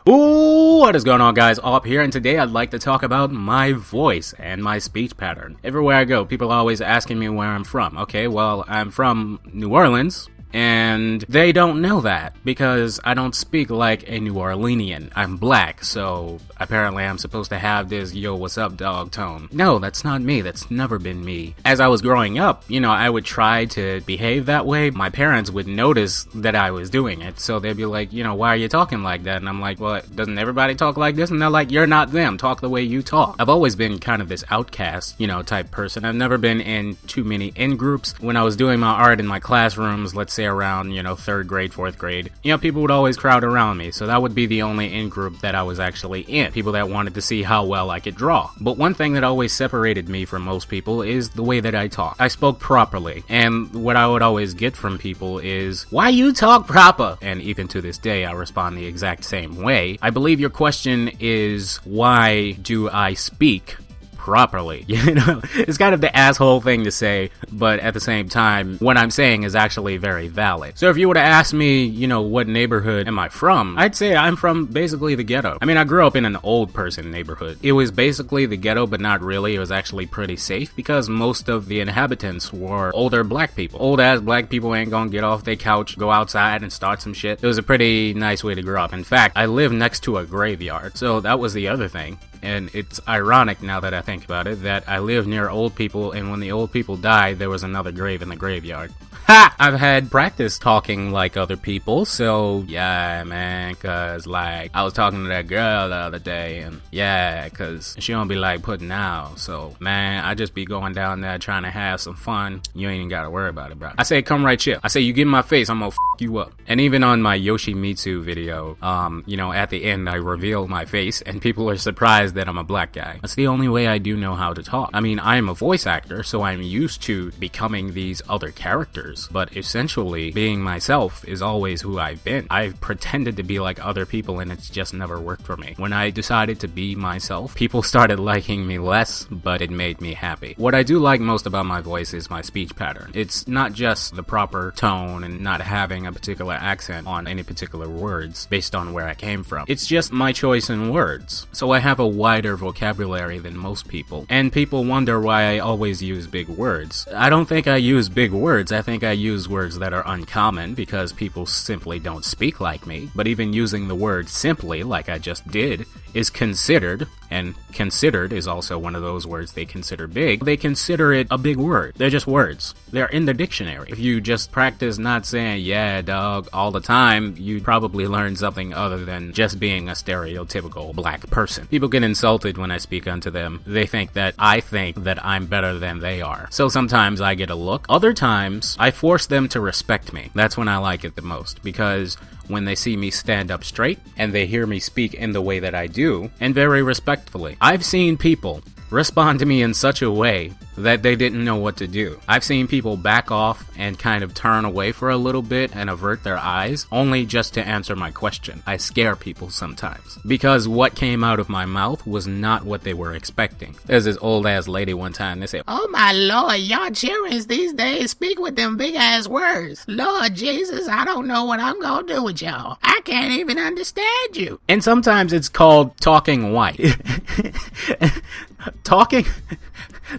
Ooh, what is going on, guys? Up here, and today I'd like to talk about my voice and my speech pattern. Everywhere I go, people are always asking me where I'm from. Okay, well, I'm from New Orleans, and they don't know that because I don't speak like a New Orleanian. I'm black, so apparently I'm supposed to have this yo what's up dog tone. No, that's not me. That's never been me. As I was growing up, I would try to behave that way. My parents would notice that I was doing it, so they'd be like, why are you talking like that? And I'm like, well, doesn't everybody talk like this? And they're like, you're not them. Talk the way you talk. I've always been kind of this outcast, type person. I've never been in too many in-groups. When I was doing my art in my classrooms, let's say around, 3rd grade, 4th grade, people would always crowd around me. So that would be the only in-group that I was actually in. People that wanted to see how well I could draw. But one thing that always separated me from most people is the way that I talk. I spoke properly. And what I would always get from people is, why you talk proper? And even to this day, I respond the exact same way. I believe your question is, why do I speak properly? It's kind of the asshole thing to say, but at the same time, what I'm saying is actually very valid. So if you were to ask me, what neighborhood am I from, I'd say I'm from basically the ghetto. I mean, I grew up in an old person neighborhood. It was basically the ghetto, but not really. It was actually pretty safe because most of the inhabitants were older black people. Old ass black people ain't gonna get off their couch, go outside and start some shit. It was a pretty nice way to grow up. In fact, I live next to a graveyard, so that was the other thing. And it's ironic now that I think about it, that I live near old people, and when the old people died, there was another grave in the graveyard. Ha! I've had practice talking like other people, so yeah, man, cause like, I was talking to that girl the other day, and yeah, cause she don't be like putting out, so man, I just be going down there trying to have some fun. You ain't even gotta worry about it, bro. I say, come right here. I say, you get in my face, I'm gonna you up. And even on my Yoshimitsu video, at the end, I reveal my face, and people are surprised that I'm a black guy. That's the only way I do know how to talk. I mean, I'm a voice actor, so I'm used to becoming these other characters, but essentially being myself is always who I've been. I've pretended to be like other people, and it's just never worked for me. When I decided to be myself, people started liking me less, but it made me happy. What I do like most about my voice is my speech pattern. It's not just the proper tone and not having a particular accent on any particular words based on where I came from. It's just my choice in words. So I have a wider vocabulary than most people, and people wonder why I always use big words. I don't think I use big words. I think I use words that are uncommon because people simply don't speak like me. But even using the word simply, like I just did, is considered, and considered is also one of those words they consider big. They consider it a big word. They're just words. They're in the dictionary. If you just practice not saying yeah dog all the time, you'd probably learn something other than just being a stereotypical black person. People get insulted when I speak unto them. They think that I think that I'm better than they are. So sometimes I get a look. Other times I force them to respect me. That's when I like it the most, because when they see me stand up straight and they hear me speak in the way that I do, and very respectfully. I've seen people respond to me in such a way that they didn't know what to do. I've seen people back off and kind of turn away for a little bit and avert their eyes, only just to answer my question. I scare people sometimes, because what came out of my mouth was not what they were expecting. There's this old ass lady one time, they said, "Oh my lord, y'all children these days speak with them big ass words. Lord Jesus, I don't know what I'm gonna do with y'all. I can't even understand you." And sometimes it's called talking white.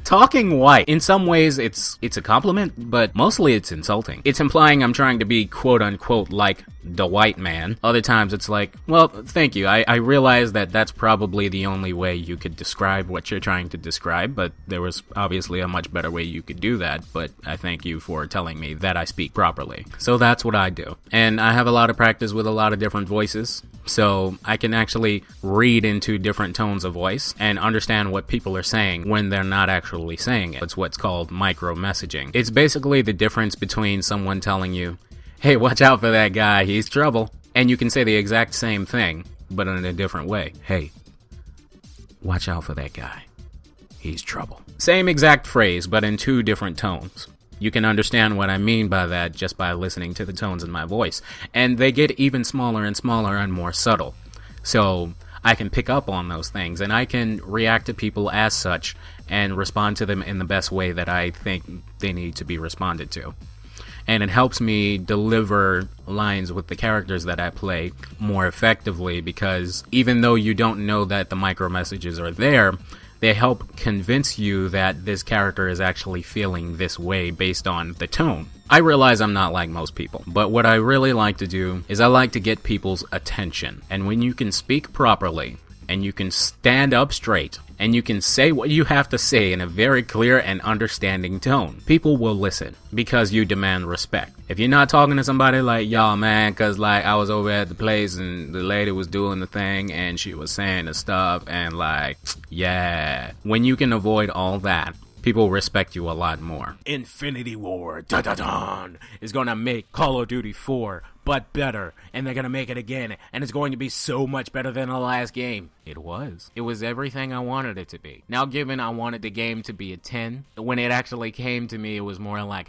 Talking white. In some ways, it's a compliment, but mostly it's insulting. It's implying I'm trying to be quote unquote like the white man. Other times it's like, well, thank you. I realize that that's probably the only way you could describe what you're trying to describe, but there was obviously a much better way you could do that, but I thank you for telling me that I speak properly. So that's what I do. And I have a lot of practice with a lot of different voices, so I can actually read into different tones of voice and understand what people are saying when they're not actually saying it. It's what's called micro messaging. It's basically the difference between someone telling you, "Hey, watch out for that guy, he's trouble," and you can say the exact same thing, but in a different way. "Hey, watch out for that guy, he's trouble." Same exact phrase, but in two different tones. You can understand what I mean by that just by listening to the tones in my voice. And they get even smaller and smaller and more subtle. So I can pick up on those things, and I can react to people as such and respond to them in the best way that I think they need to be responded to. And it helps me deliver lines with the characters that I play more effectively, because even though you don't know that the micro messages are there, they help convince you that this character is actually feeling this way based on the tone. I realize I'm not like most people, but what I really like to do is I like to get people's attention. And when you can speak properly, and you can stand up straight, and you can say what you have to say in a very clear and understanding tone, people will listen because you demand respect. If you're not talking to somebody like, y'all man, cause like I was over at the place and the lady was doing the thing and she was saying the stuff and like, yeah. When you can avoid all that, people respect you a lot more. Infinity War, da-da-da, is gonna make Call of Duty 4, but better. And they're gonna make it again, and it's going to be so much better than the last game. It was. It was everything I wanted it to be. Now, given I wanted the game to be a 10, when it actually came to me, it was more like an